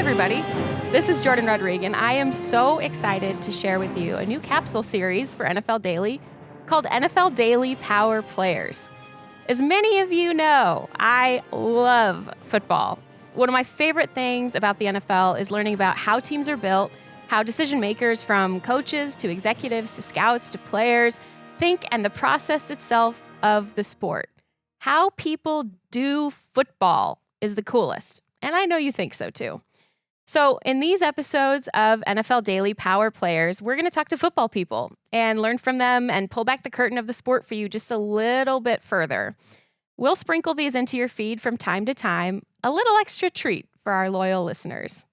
everybody. This is Jourdan Rodrigue, and I am so excited to share with you a new capsule series for NFL Daily called NFL Daily Power Players. As many of you know, I love football. One of my favorite things about the NFL is learning about how teams are built, how decision makers from coaches to executives to scouts to players think, and the process itself of the sport. How people do football is the coolest, and I know you think so too. So in these episodes of NFL Daily Power Players, we're going to talk to football people and learn from them and pull back the curtain of the sport for you just a little bit further. We'll sprinkle these into your feed from time to time, a little extra treat for our loyal listeners.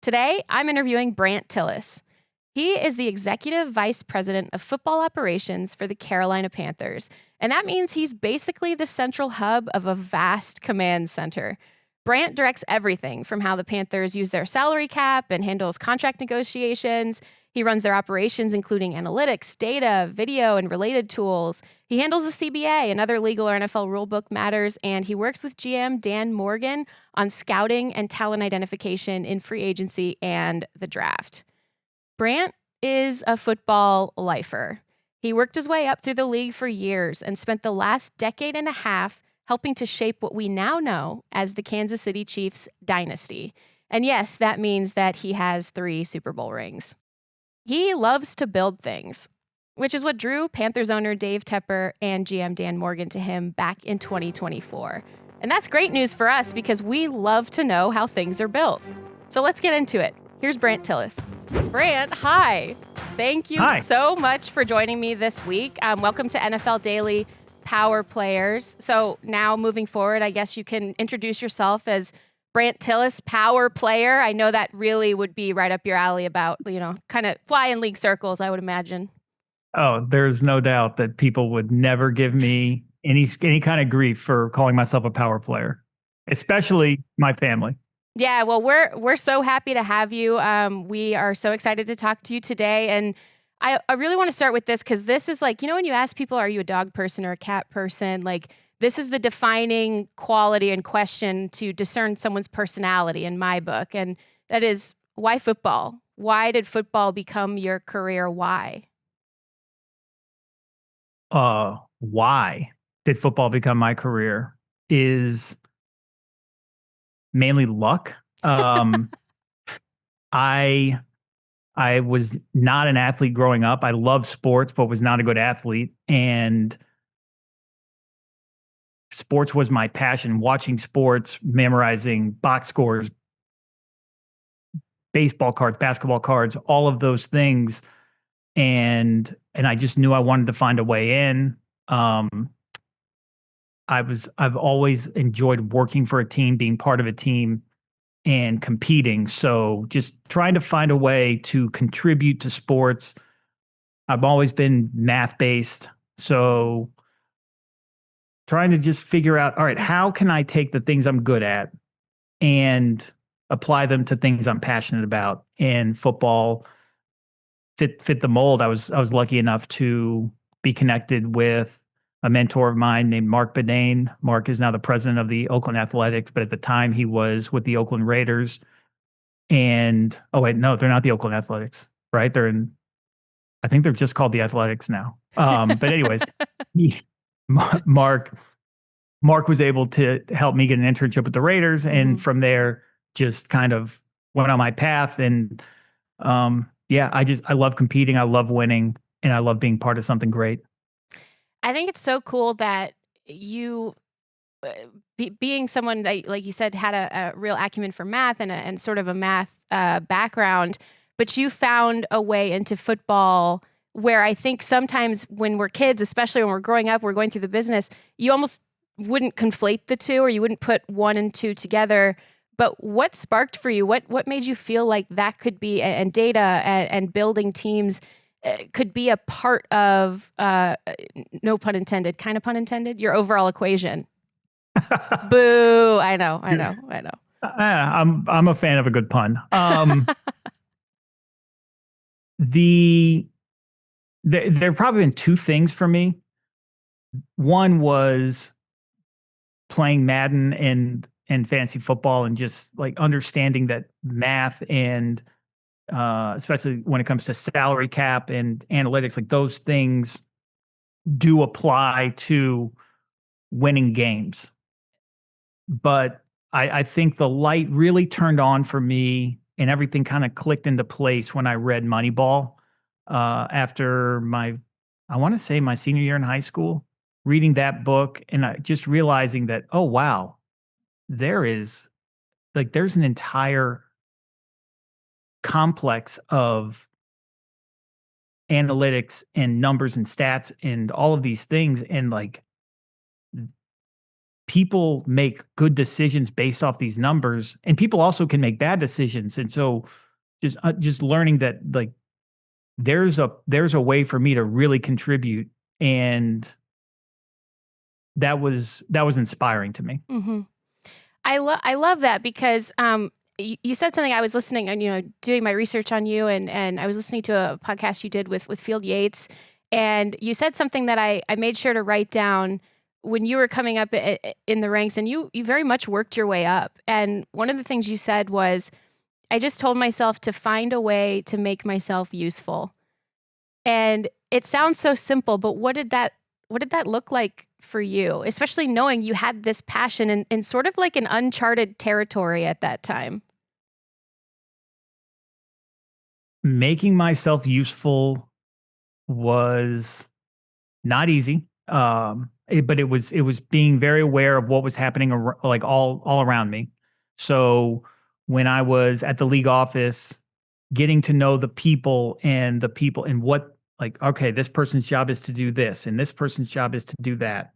Today, I'm interviewing Brandt Tilis. He is the Executive Vice President of Football Operations for the Carolina Panthers, and that means he's basically the central hub of a vast command center. Brandt directs everything from how the Panthers use their salary cap and handles contract negotiations. He runs their operations, including analytics, data, video, and related tools. He handles the CBA and other legal or NFL rulebook matters, and he works with GM Dan Morgan on scouting and talent identification in free agency and the draft. Brandt is a football lifer. He worked his way up through the league for years and spent the last decade and a half helping to shape what we now know as the Kansas City Chiefs dynasty. And yes, that means that he has 3 Super Bowl rings. He loves to build things, which is what drew Panthers owner Dave Tepper and GM Dan Morgan to him back in 2024. And that's great news for us because we love to know how things are built. So let's get into it. Here's Brandt Tilis. Brandt, hi. Thank you so much for joining me this week. Welcome to NFL Daily Power Players. So now moving forward, I guess you can introduce yourself as Brandt Tilis, power player. I know that really would be right up your alley about, kind of fly in league circles, I would imagine. Oh, there's no doubt that people would never give me any kind of grief for calling myself a power player, especially my family. Yeah, well, we're so happy to have you. We are so excited to talk to you today. And I really want to start with this because this is like, when you ask people, are you a dog person or a cat person? Like, this is the defining quality and question to discern someone's personality in my book. And that is, why football? Why did football become your career? Why? Why did football become my career is mainly luck. I was not an athlete growing up. I loved sports, but was not a good athlete. And sports was my passion, watching sports, memorizing box scores, baseball cards, basketball cards, all of those things. And I just knew I wanted to find a way in. I've always enjoyed working for a team, being part of a team and competing. So just trying to find a way to contribute to sports. I've always been math-based. So trying to just figure out, all right, how can I take the things I'm good at and apply them to things I'm passionate about? And football fit the mold. I was lucky enough to be connected with a mentor of mine named Mark Bedane. Mark is now the president of the Oakland Athletics, but at the time he was with the Oakland Raiders. And, oh wait, no, they're not the Oakland Athletics, right? I think they're just called the Athletics now. But anyways, Mark was able to help me get an internship with the Raiders. And from there, just kind of went on my path. And I love competing. I love winning. And I love being part of something great. I think it's so cool that you, being someone that, like you said, had a real acumen for math and sort of a math background, but you found a way into football where I think sometimes when we're kids, especially when we're growing up, we're going through the business, you almost wouldn't conflate the two, or you wouldn't put 1 and 2 together. But what sparked for you? What made you feel like that could be, and data and building teams could be a part of, no pun intended, kind of pun intended, your overall equation? Boo! I know. I'm a fan of a good pun. There have probably been 2 things for me. One was playing Madden and and fantasy football, and just like understanding that math and especially when it comes to salary cap and analytics, like those things do apply to winning games. But I think the light really turned on for me and everything kind of clicked into place when I read Moneyball after I want to say my senior year in high school, reading that book and just realizing that, oh, wow, there's an entire complex of analytics and numbers and stats and all of these things. And like people make good decisions based off these numbers, and people also can make bad decisions. And so just learning that like there's a way for me to really contribute, and that was inspiring to me. Mm-hmm. I love that because you said something. I was listening and doing my research on you, and I was listening to a podcast you did with Field Yates, and you said something that I made sure to write down when you were coming up in the ranks, and you very much worked your way up. And one of the things you said was, I just told myself to find a way to make myself useful. And it sounds so simple, but what did that look like for you, especially knowing you had this passion in sort of like an uncharted territory at that time? Making myself useful was not easy. But it was being very aware of what was happening like all around me. So when I was at the league office, getting to know the people and what, like, okay, this person's job is to do this and this person's job is to do that.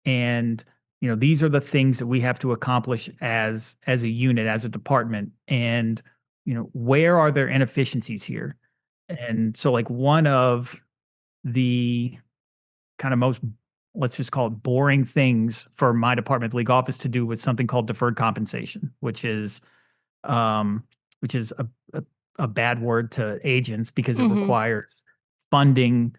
And these are the things that we have to accomplish as a unit, as a department. And where are there inefficiencies here? And so like one of the kind of most, let's just call it, boring things for my department league office to do with something called deferred compensation, which is a bad word to agents because it requires funding.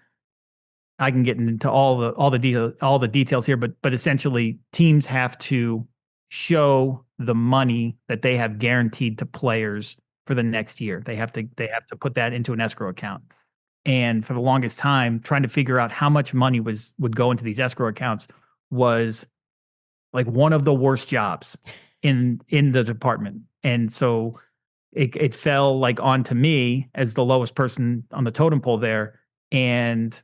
I can get into all the details here, but essentially teams have to show the money that they have guaranteed to players for the next year. They have to put that into an escrow account. And for the longest time, trying to figure out how much money would go into these escrow accounts was like one of the worst jobs in the department. And so it fell like onto me as the lowest person on the totem pole there, and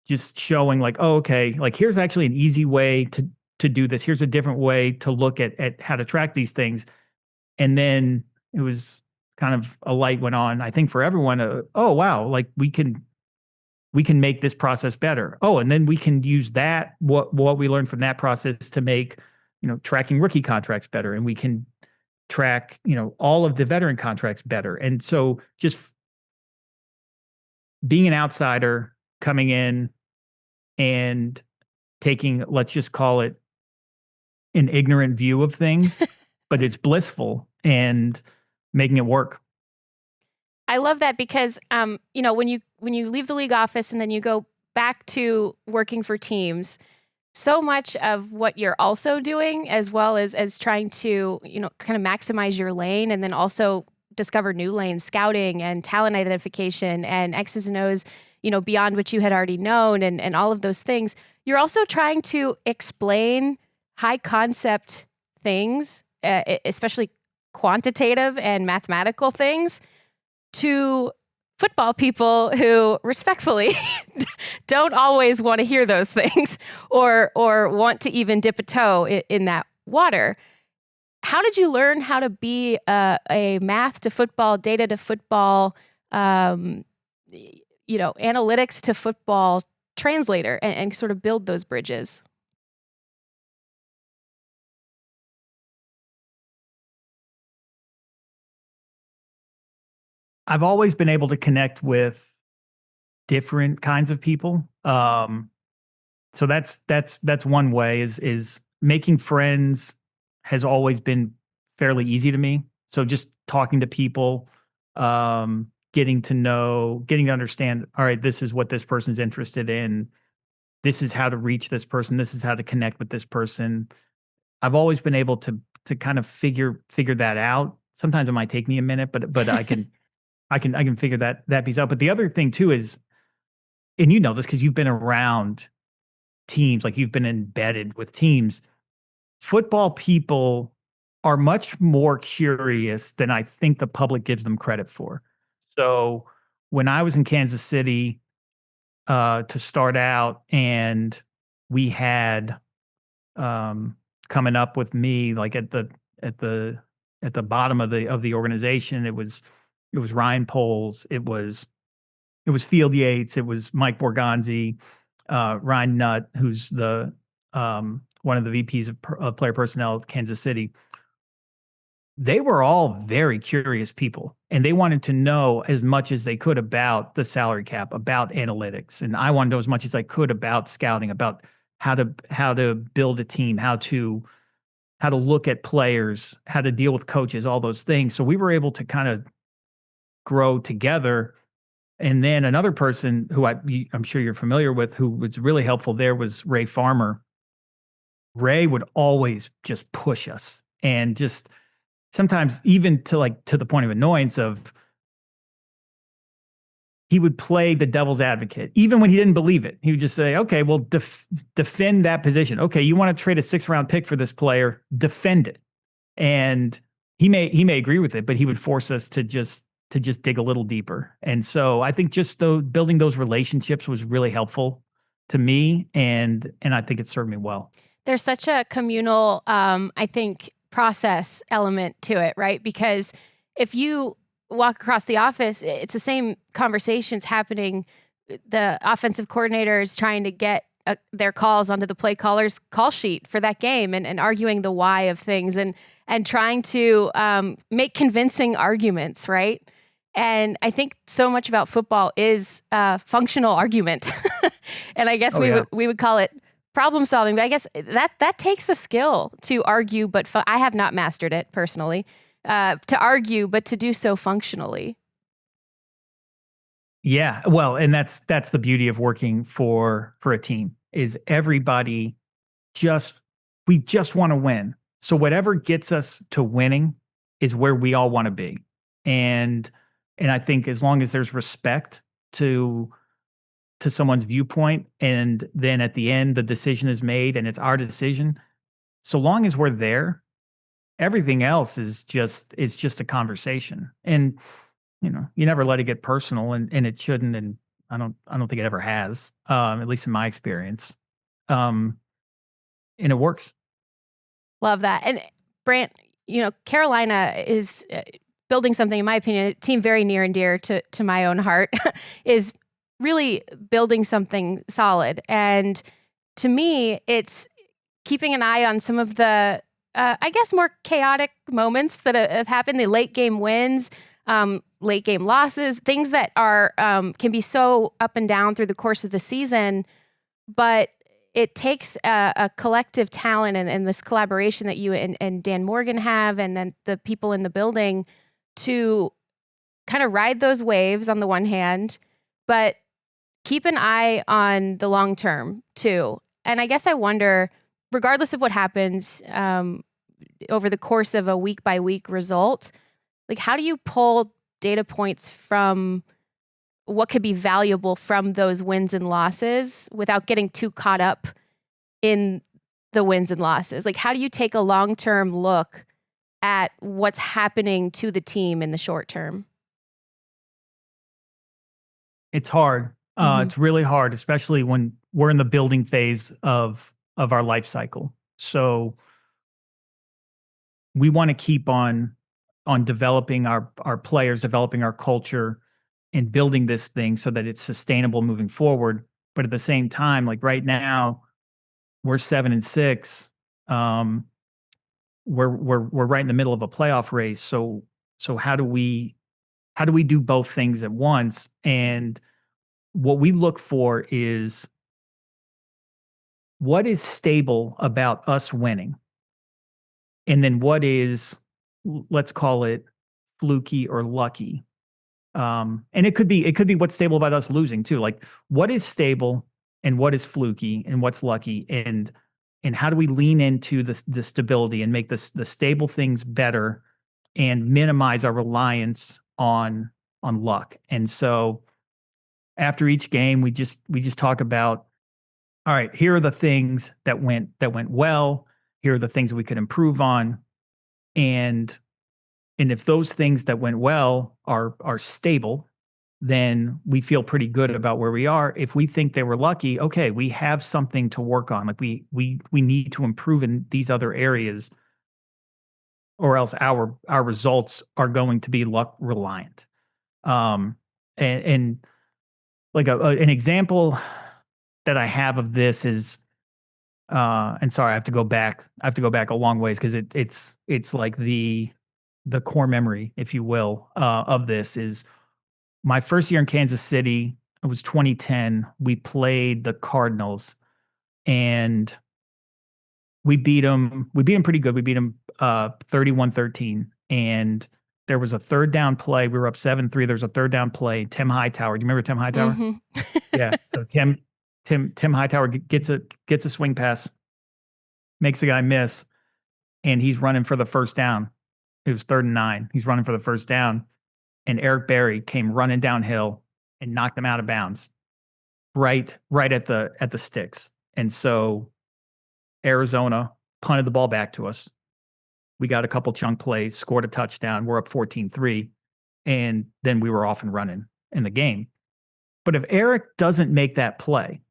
just showing like, oh, okay, like here's actually an easy way to do this. Here's a different way to look at how to track these things. And then it was kind of a light went on, I think, for everyone. Oh, wow, like we can make this process better. Oh, and then we can use that, what we learned from that process to make, tracking rookie contracts better. And we can track, all of the veteran contracts better. And so just being an outsider coming in and taking, let's just call it, an ignorant view of things, but it's blissful, and making it work. I love that because, when you leave the league office and then you go back to working for teams, so much of what you're also doing, as well as trying to, kind of maximize your lane and then also discover new lanes, scouting and talent identification and X's and O's, beyond what you had already known and all of those things. You're also trying to explain high concept things, especially quantitative and mathematical things, to football people who respectfully don't always want to hear those things or want to even dip a toe in that water. How did you learn how to be a math to football, data to football, analytics to football translator and sort of build those bridges? I've always been able to connect with different kinds of people. So that's one way is making friends has always been fairly easy to me. So just talking to people, getting to understand, all right, this is what this person's interested in. This is how to reach this person. This is how to connect with this person. I've always been able to to kind of figure that out. Sometimes it might take me a minute, but I can figure that piece out. But the other thing too is, and you know this because you've been around teams, like you've been embedded with teams. Football people are much more curious than I think the public gives them credit for. So when I was in Kansas City to start out, and we had coming up with me, like at the bottom of the organization, it was Ryan Poles, it was Field Yates, it was Mike Borgonzi, Ryan Nutt, who's the one of the VPs of player personnel at Kansas City. They were all very curious people, and they wanted to know as much as they could about the salary cap, about analytics, and I wanted to know as much as I could about scouting, about how to build a team, how to look at players, how to deal with coaches, all those things. So we were able to kind of grow together. And then another person who I'm sure you're familiar with, who was really helpful there, was Ray Farmer. Ray would always just push us, and just sometimes even to the point of annoyance of, he would play the devil's advocate. Even when he didn't believe it, he would just say, okay, well, defend that position. Okay, you want to trade a 6th-round pick for this player, defend it. And he may agree with it, but he would force us to just dig a little deeper. And so I think just building those relationships was really helpful to me, and I think it served me well. There's such a communal, I think, process element to it, right? Because if you walk across the office, it's the same conversations happening. The offensive coordinators trying to get their calls onto the play caller's call sheet for that game, and arguing the why of things, and trying to make convincing arguments, right? And I think so much about football is functional argument. And I guess we would call it problem solving, but I guess that takes a skill to argue, but I have not mastered it personally, to argue, but to do so functionally. Yeah, well, and that's the beauty of working for a team, is everybody we just want to win. So whatever gets us to winning is where we all want to be. And I think as long as there's respect to someone's viewpoint, and then at the end the decision is made and it's our decision, so long as we're there, everything else is just a conversation. And you never let it get personal, and it shouldn't, and I don't think it ever has, at least in my experience. And it works. Love that. And Brandt, Carolina is building something, in my opinion, a team very near and dear to my own heart, is really building something solid. And to me, it's keeping an eye on some of the, I guess, more chaotic moments that have happened, the late game wins, late game losses, things that are can be so up and down through the course of the season. But it takes a collective talent and this collaboration that you and Dan Morgan have, and then the people in the building, to kind of ride those waves on the one hand, but keep an eye on the long term too. And I guess I wonder, regardless of what happens over the course of a week by week result, like, how do you pull data points from what could be valuable from those wins and losses without getting too caught up in the wins and losses? Like, how do you take a long-term look at what's happening to the team in the short term? It's hard. It's really hard, especially when we're in the building phase of our life cycle. So we want to keep on developing our players, developing our culture, and building this thing so that it's sustainable moving forward. But at the same time, like right now, we're 7-6. We're right in the middle of a playoff race. So how do we do both things at once? And what we look for is, what is stable about us winning, and then what is, let's call it, fluky or lucky. And it could be what's stable about us losing too. Like, what is stable and what is fluky and what's lucky, and and how do we lean into the stability and make the stable things better and minimize our reliance on luck. And so after each game, we just talk about, all right, here are the things that went well. Here are the things that we could improve on. And if those things that went well are stable, then we feel pretty good about where we are. If we think they were lucky, okay, we have something to work on. Like we need to improve in these other areas, or else our results are going to be luck reliant. And like an example that I have of this is, and sorry, I have to go back a long ways because it's like the core memory, if you will, of this is my first year in Kansas City. It was 2010. We played the Cardinals, and we beat them. We beat them pretty good. We beat them 31-13, and there was a third down play. We were up 7-3. There was a third down play. Tim Hightower. Do you remember Tim Hightower? Mm-hmm. Yeah. So Tim Hightower gets a swing pass, makes a guy miss, and he's running for the first down. It was 3rd and 9. He's running for the first down, and Eric Berry came running downhill and knocked him out of bounds, right at the sticks. And so Arizona punted the ball back to us. We got a couple chunk plays, scored a touchdown. We're up 14-3, and then we were off and running in the game. But if Eric doesn't make that play,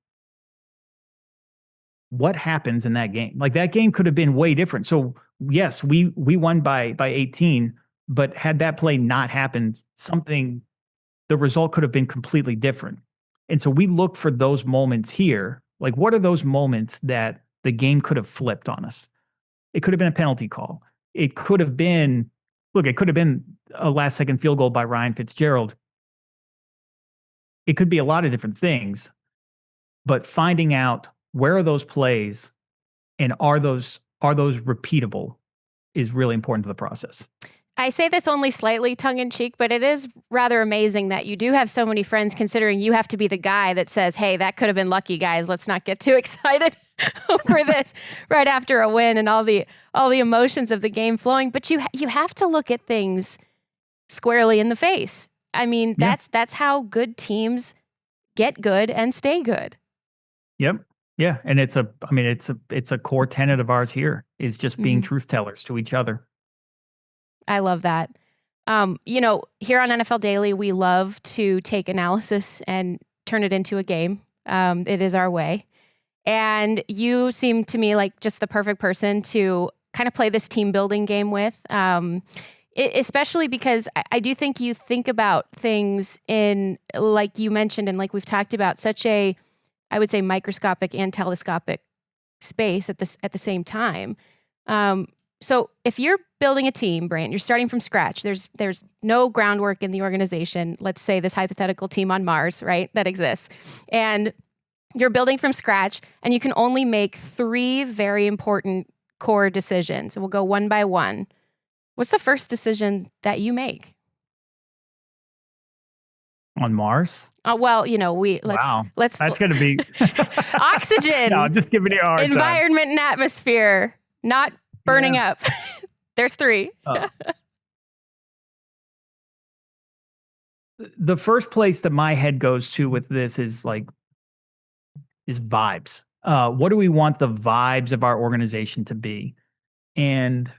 what happens in that game? Like, that game could have been way different. So yes, we won by 18, but had that play not happened, the result could have been completely different. And so we look for those moments here. Like, what are those moments that the game could have flipped on us? It could have been a penalty call. It could have been a last second field goal by Ryan Fitzgerald. It could be a lot of different things, but finding out where are those plays and are those repeatable is really important to the process. I say this only slightly tongue-in-cheek, but it is rather amazing that you do have so many friends, considering you have to be the guy that says, hey, that could have been lucky, guys. Let's not get too excited over this right after a win and all the emotions of the game flowing. But you have to look at things squarely in the face. I mean, that's how good teams get good and stay good. Yep. Yeah. And it's a core tenet of ours here, is just being truth tellers to each other. I love that. Here on NFL Daily, we love to take analysis and turn it into a game. It is our way. And you seem to me like just the perfect person to kind of play this team building game with, especially because I do think you think about things in, like you mentioned, and like we've talked about, such a, I would say, microscopic and telescopic space at the same time. So if you're building a team, Brandt, you're starting from scratch. There's no groundwork in the organization. Let's say this hypothetical team on Mars, right, that exists. And you're building from scratch, and you can only make 3 very important core decisions. And we'll go one by one. What's the first decision that you make? On Mars? Well, let's that's going to be oxygen. No, I'm just giving you a hard environment and atmosphere, not burning up. There's 3. The first place that my head goes to with this is vibes. What do we want the vibes of our organization to be? And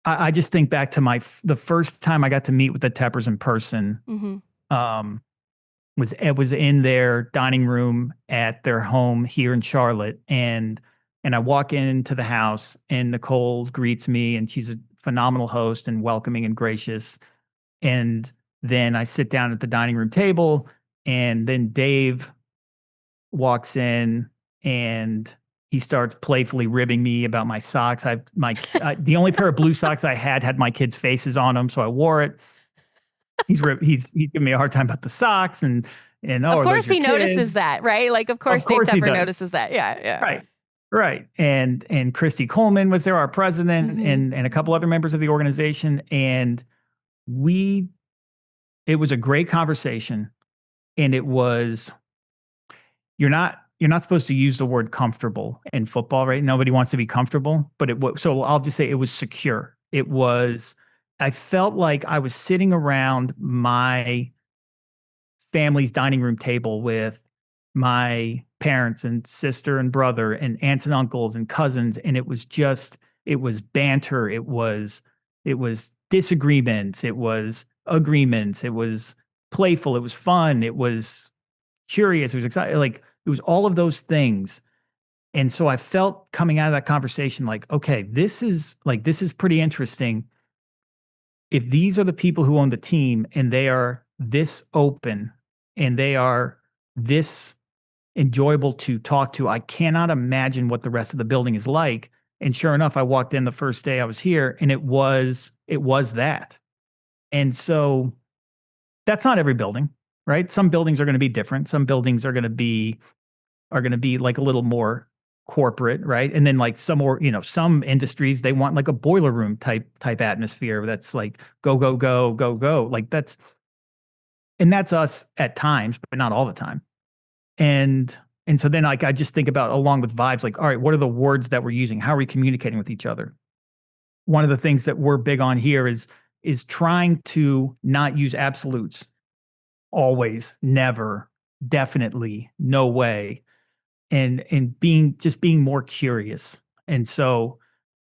I just think back to the first time I got to meet with the Teppers in person. Was in their dining room at their home here in Charlotte, and I walk into the house, and Nicole greets me, and she's a phenomenal host and welcoming and gracious. And then I sit down at the dining room table, and then Dave walks in, and he starts playfully ribbing me about my socks. The only pair of blue socks I had my kids' faces on them, so I wore it. He's giving me a hard time about the socks, and of course he notices that, right? Like, of course Dave Tepper notices that. Yeah. Right. And Christy Coleman was there, our president, and a couple other members of the organization. And it was a great conversation. And it was, you're not you're not supposed to use the word comfortable in football, right? Nobody wants to be comfortable, but so I'll just say it was secure. I felt like I was sitting around my family's dining room table with my parents and sister and brother and aunts and uncles and cousins. And it was banter. It was disagreements. It was agreements. It was playful. It was fun. It was curious. It was exciting. Like, it was all of those things. And so I felt coming out of that conversation, like, okay, this is pretty interesting. If these are the people who own the team and they are this open and they are this enjoyable to talk to, I cannot imagine what the rest of the building is like. And sure enough, I walked in the first day I was here and it was that. And so that's not every building, right? Some buildings are going to be different. Some buildings are going to be like a little more corporate, right? And then like some more, some industries, they want like a boiler room type atmosphere that's like go, go, go, go, go. Like that's us at times, but not all the time. And so then like I just think about, along with vibes, like, all right, what are the words that we're using? How are we communicating with each other? One of the things that we're big on here is trying to not use absolutes. Always, never, definitely, no way. And being more curious. And so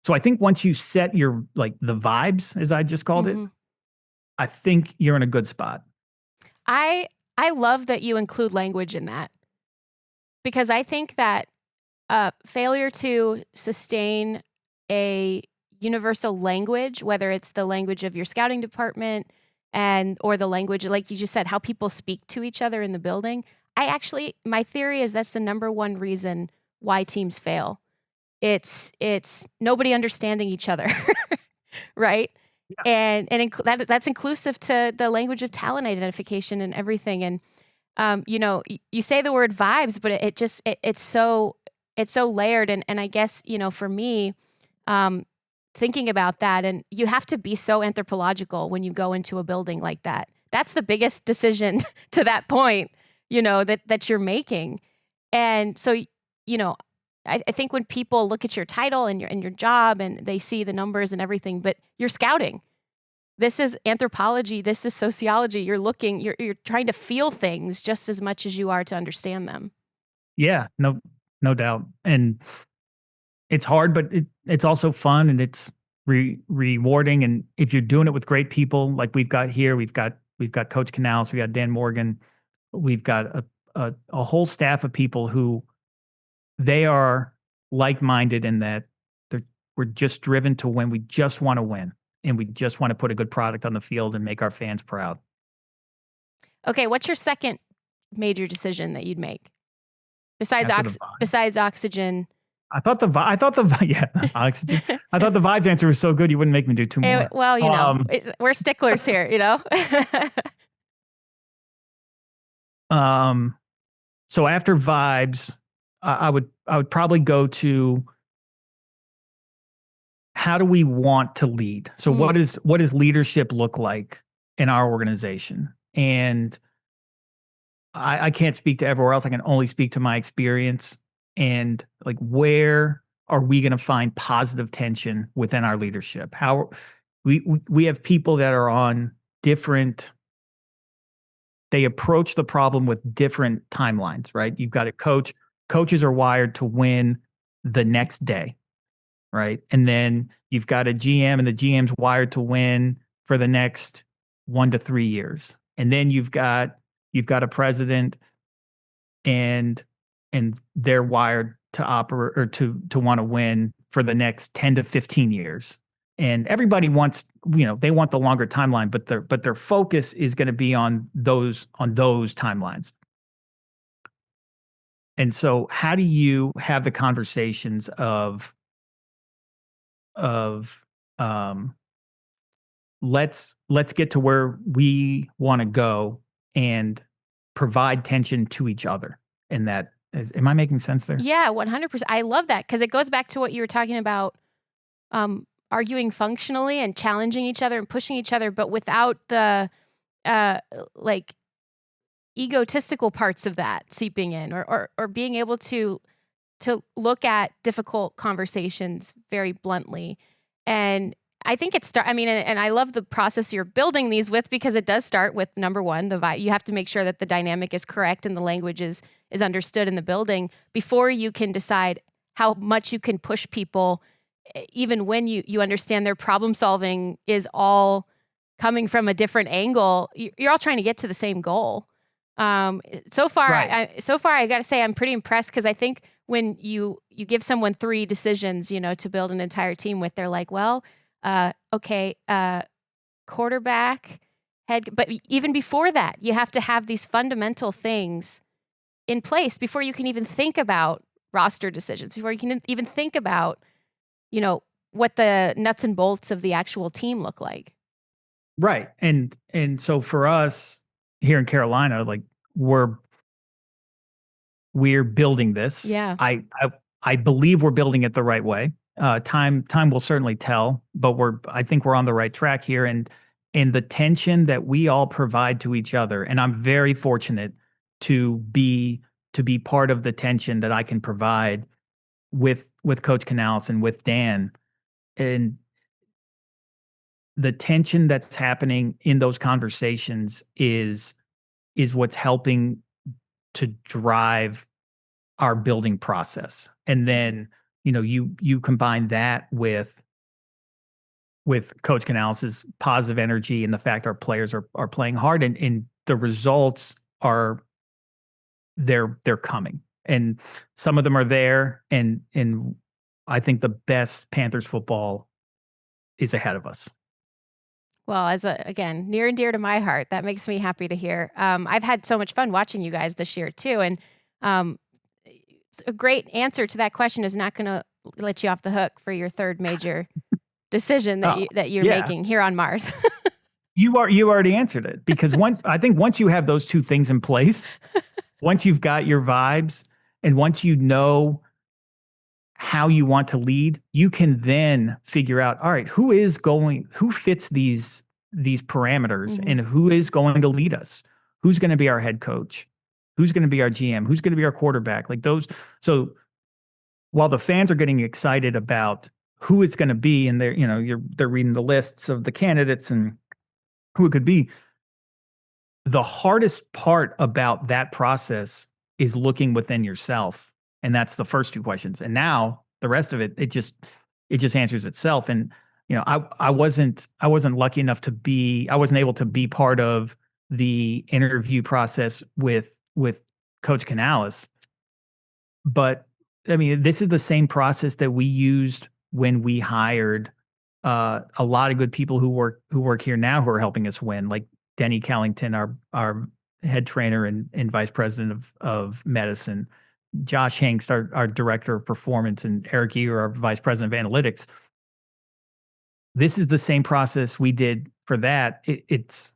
I think once you set your, like, the vibes, as I just called it, I think you're in a good spot. I love that you include language in that, because I think that failure to sustain a universal language, whether it's the language of your scouting department or the language, like you just said, how people speak to each other in the building. My theory is that's the number one reason why teams fail. It's nobody understanding each other, right? Yeah. And that's inclusive to the language of talent identification and everything. And you say the word vibes, but it's so layered. And I guess, for me, thinking about that, and you have to be so anthropological when you go into a building like that. That's the biggest decision to that point, that you're making. And so, I think when people look at your title and your job and they see the numbers and everything, but you're scouting. This is anthropology. This is sociology. You're trying to feel things just as much as you are to understand them. Yeah, no doubt. And it's hard, but it's also fun, and it's rewarding. And if you're doing it with great people, like we've got here, we've got Coach Canals, we got Dan Morgan, we've got a whole staff of people who they are like-minded in that we're just driven to win. We just want to win, and we just want to put a good product on the field and make our fans proud. Okay, what's your second major decision that you'd make besides oxygen? I thought the oxygen. I thought the vibes answer was so good you wouldn't make me do two more. Well, we're sticklers here, So after vibes, I would probably go to, how do we want to lead? So what does leadership look like in our organization? And I can't speak to everywhere else. I can only speak to my experience. And like, where are we going to find positive tension within our leadership? How we have people that are on different, they approach the problem with different timelines, right? You've got a coach. Coaches are wired to win the next day, right? And then you've got a GM, and the GM's wired to win for the next 1 to 3 years. And then you've got a president, and they're wired to operate, or to want to win for the next 10 to 15 years. And everybody wants, they want the longer timeline, but their focus is going to be on those timelines. And so how do you have the conversations of let's get to where we want to go and provide tension to each other? And am I making sense there? Yeah, 100%. I love that, because it goes back to what you were talking about, arguing functionally and challenging each other and pushing each other, but without the egotistical parts of that seeping in, or being able to look at difficult conversations very bluntly. And I think and I love the process you're building these with, because it does start with number one, you have to make sure that the dynamic is correct and the language is understood in the building before you can decide how much you can push people, even when you understand their problem solving is all coming from a different angle. You're all trying to get to the same goal. So far, Right. I got to say I'm pretty impressed, because I think when you give someone 3 decisions, to build an entire team with, they're like, well, okay, quarterback, head. But even before that, you have to have these fundamental things in place before you can even think about roster decisions, before you can even think about, what the nuts and bolts of the actual team look like. Right. And so for us here in Carolina, like we're building this. Yeah. I believe we're building it the right way. Time will certainly tell, but I think we're on the right track here. And the tension that we all provide to each other, and I'm very fortunate to be part of the tension that I can provide with Coach Canales and with Dan. And the tension that's happening in those conversations is what's helping to drive our building process. And then, you combine that with Coach Canales' positive energy and the fact our players are playing hard, and the results they're coming. And some of them are there, and I think the best Panthers football is ahead of us. Well, again, near and dear to my heart, that makes me happy to hear. I've had so much fun watching you guys this year too, and a great answer to that question is not going to let you off the hook for your third major decision that you're making here on Mars. You already answered it, because I think once you have those 2 things in place, once you've got your vibes, and once you know how you want to lead, you can then figure out, all right, who fits these parameters, Mm-hmm. and who is going to lead us? Who's going to be our head coach? Who's going to be our GM? Who's going to be our quarterback? Like those. So while the fans are getting excited about who it's going to be, and they're reading the lists of the candidates and who it could be, the hardest part about that process is looking within yourself. And that's the first 2 questions. And now the rest of it just answers itself. And, I wasn't lucky enough I wasn't able to be part of the interview process with Coach Canales. But I mean, this is the same process that we used when we hired a lot of good people who work here now, who are helping us win, like Denny Callington, our head trainer and vice president of medicine, Josh Hanks, our director of performance, and Eric Eager, our vice president of analytics. This is the same process we did for that. It's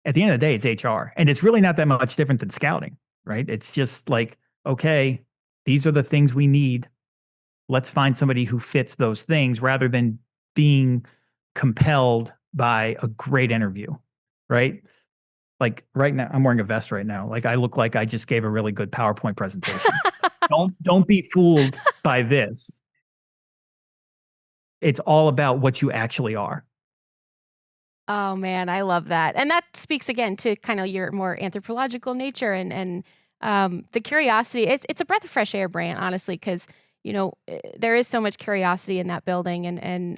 at the end of the day, it's HR, and it's really not that much different than scouting, right? It's just like, okay, these are the things we need. Let's find somebody who fits those things, rather than being compelled by a great interview, right? Like right now, I'm wearing a vest right now. Like I look like I just gave a really good PowerPoint presentation. Don't be fooled by this. It's all about what you actually are. Oh man, I love that. And that speaks again to kind of your more anthropological nature and the curiosity. It's a breath of fresh air, Brandt, honestly, because there is so much curiosity in that building, and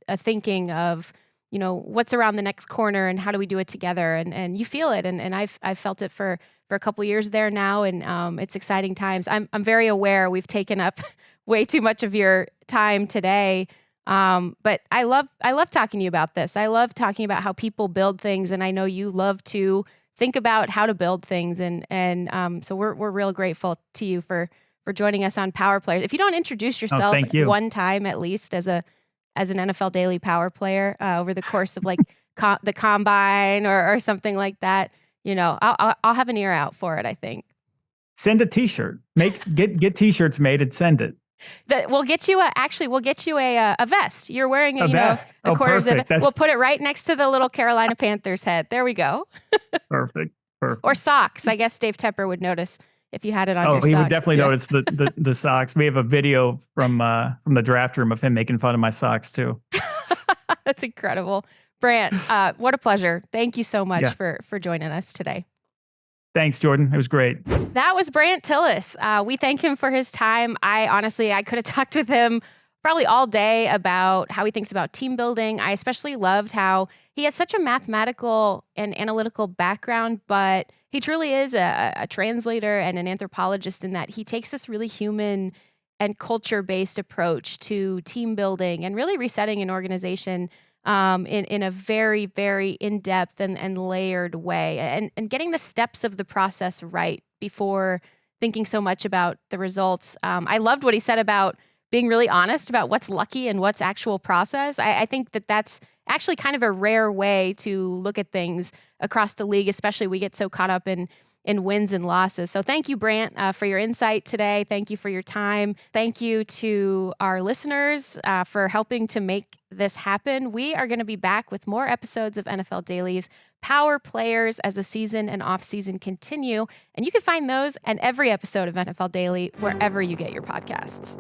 a thinking of what's around the next corner and how do we do it together, and you feel it, and I've felt it for a couple years there now, and it's exciting times. I'm very aware we've taken up way too much of your time today. But I love talking to you about this. I love talking about how people build things, and I know you love to think about how to build things, and so we're real grateful to you for joining us on Power Players. If you don't introduce yourself one time at least as an NFL Daily Power Player over the course of like the combine or something like that, I'll have an ear out for it, I think. Send a T-shirt. Get T-shirts made and send it. We'll get you a vest. You're wearing a vest. A quarter zip. We'll put it right next to the little Carolina Panthers head. There we go. Perfect. Or socks. I guess Dave Tepper would notice if you had it on your socks. Oh, he would definitely notice the socks. We have a video from the draft room of him making fun of my socks too. That's incredible. Brandt, what a pleasure. Thank you so much for joining us today. Thanks, Jourdan. It was great. That was Brandt Tilis. We thank him for his time. I could have talked with him probably all day about how he thinks about team building. I especially loved how he has such a mathematical and analytical background, but he truly is a translator and an anthropologist in that he takes this really human and culture-based approach to team building and really resetting an organization in a very, very in-depth and layered way, and getting the steps of the process right before thinking so much about the results. I loved what he said about being really honest about what's lucky and what's actual process. I think that's actually kind of a rare way to look at things across the league, especially we get so caught up in wins and losses. So thank you, Brandt, for your insight today. Thank you for your time. Thank you to our listeners for helping to make this happen. We are going to be back with more episodes of NFL Daily's Power Players as the season and off-season continue. And you can find those and every episode of NFL Daily wherever you get your podcasts.